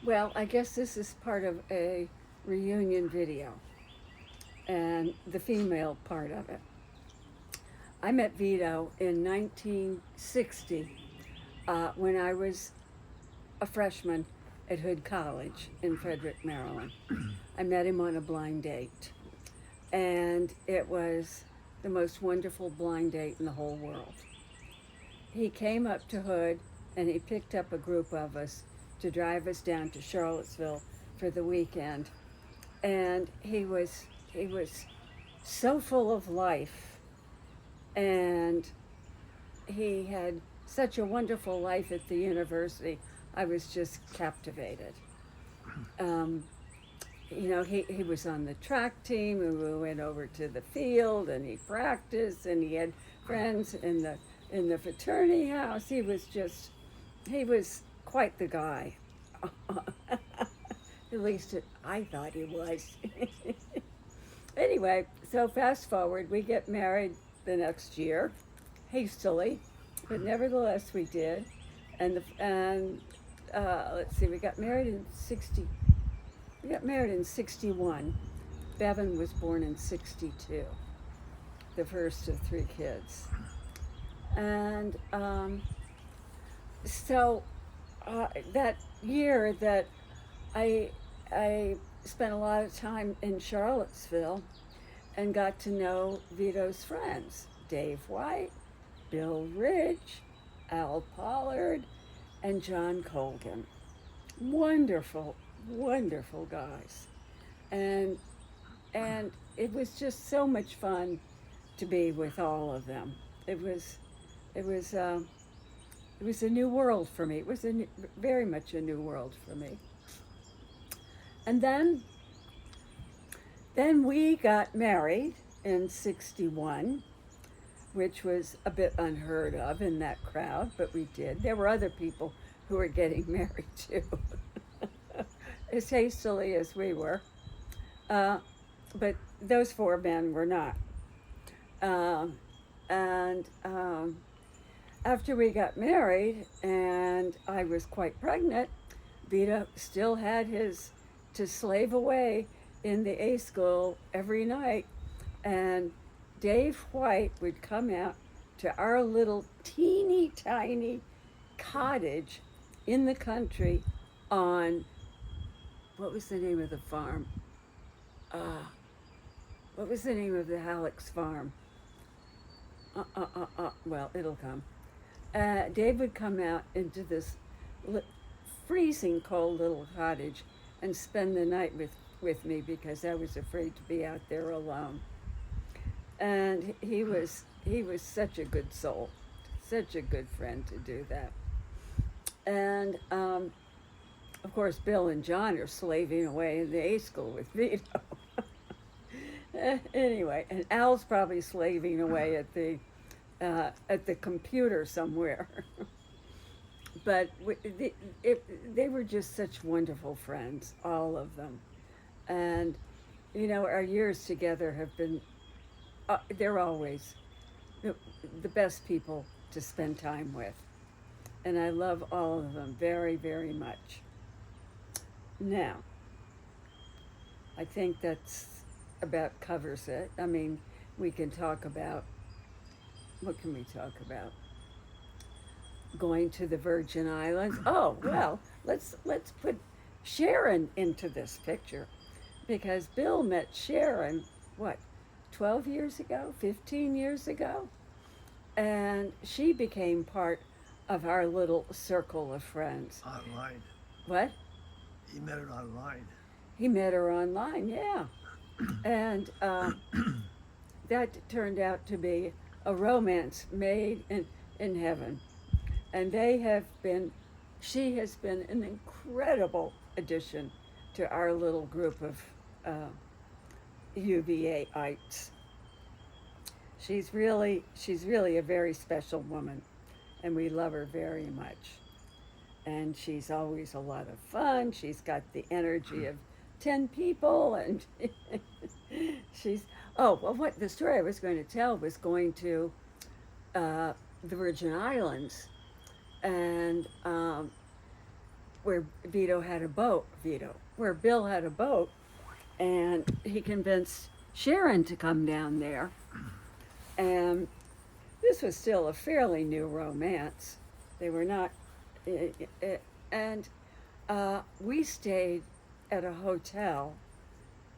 Well, I guess this is part of a reunion video and the female part of it. I met Vito in 1960 when I was a freshman at Hood College in Frederick, Maryland. I met him on a blind date, and it was the most wonderful blind date in the whole world. He came up to Hood and he picked up a group of us to drive us down to Charlottesville for the weekend. And he was so full of life, and he had such a wonderful life at the university. I was just captivated. Um, he was on the track team, and we went over to the field, and he practiced, and he had friends in the fraternity house. He was quite the guy. At least I thought he was. Anyway, so fast forward, we get married the next year, hastily, but nevertheless we did. And let's see, we got married in 60. We got married in 61. Bevin was born in 62, the first of three kids. And so that year that I I spent a lot of time in Charlottesville and got to know Vito's friends, Dave White, Bill Ridge, Al Pollard, and John Colgan. Wonderful, wonderful guys. And and it was just so much fun to be with all of them. It was it was uh, it was a new world for me. It was very much a new world for me. And then we got married in 61, which was a bit unheard of in that crowd, but we did. There were other people who were getting married too, as hastily as we were. Uh, but those four men were not. Um, and after we got married and I was quite pregnant, Vito still had his to slave away in the A school every night. And Dave White would come out to our little teeny tiny cottage in the country on, what was the name of the farm? Uh, what was the name of the Halleck's farm? Well, it'll come. Dave would come out into this li- freezing cold little cottage and spend the night with me because I was afraid to be out there alone. And he was such a good soul, such a good friend to do that. And of course, Bill and John are slaving away in the A school with Vito. Anyway, and Al's probably slaving away at the computer somewhere. But they were just such wonderful friends, all of them. And our years together have been, they're always the, the best people to spend time with. And I love all of them very, very much. Now, I think that's about covers it. I mean, we can talk about, what can we talk about? Going to the Virgin Islands. Oh, well, let's put Sharon into this picture, because Bill met Sharon, what, 12 years ago, 15 years ago? And she became part of our little circle of friends. Online. What? He met her online. He met her online, yeah. And that turned out to be a romance made in heaven. And she has been an incredible addition to our little group of UVAites. She's really a very special woman, and we love her very much. And she's always a lot of fun. She's got the energy of 10 people, and she's, oh, well, what the story I was going to tell was going to the Virgin Islands, and where where Bill had a boat, and he convinced Sharon to come down there. And this was still a fairly new romance. They were not, and we stayed at a hotel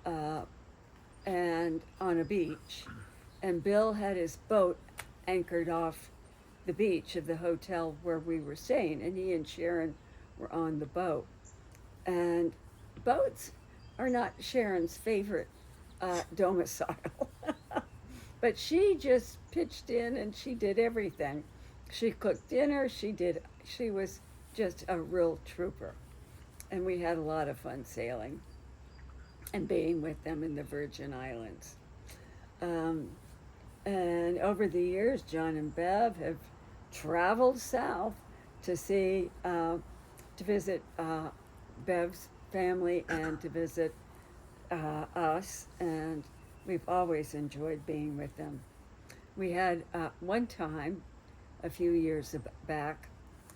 and on a beach, and Bill had his boat anchored off the beach of the hotel where we were staying, and he and Sharon were on the boat. And boats are not Sharon's favorite domicile. But she just pitched in and she did everything. She cooked dinner, she was just a real trooper. And we had a lot of fun sailing and being with them in the Virgin Islands. And over the years, John and Bev have traveled south to visit Bev's family and to visit us, and we've always enjoyed being with them. We had one time, a few years back,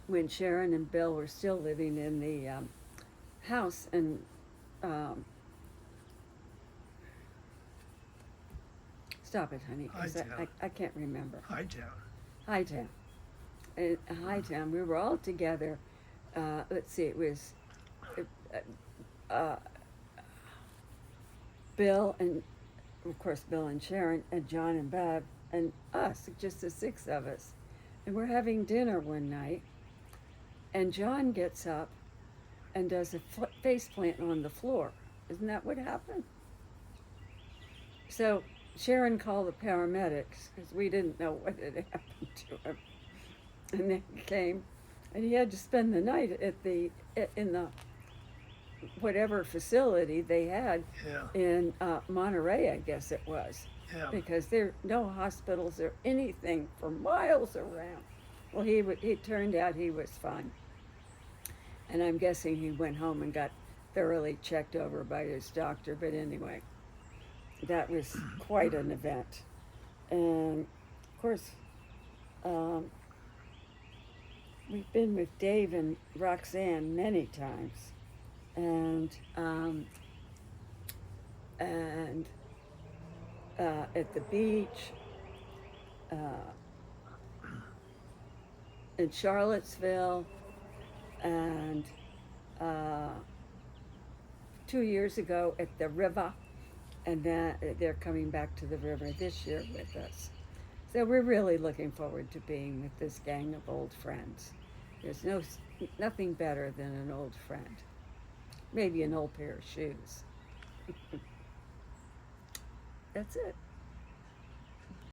when Sharon and Bill were still living in the house in stop it, honey, because I can't remember. Hightown. In Hightown, we were all together. Let's see, it was Bill and, of course, Bill and Sharon and John and Bev and us, just the six of us. And we're having dinner one night, and John gets up and does a face plant on the floor. Isn't that what happened? So Sharon called the paramedics because we didn't know what had happened to him. And they came, and he had to spend the night in the whatever facility they had in Monterey, I guess it was, because there are no hospitals or anything for miles around. Well, he turned out he was fine, and I'm guessing he went home and got thoroughly checked over by his doctor. But anyway, that was quite an event, and of course, we've been with Dave and Roxanne many times. And at the beach, in Charlottesville, and 2 years ago at the river, and then they're coming back to the river this year with us. So we're really looking forward to being with this gang of old friends. There's nothing better than an old friend. Maybe an old pair of shoes. That's it.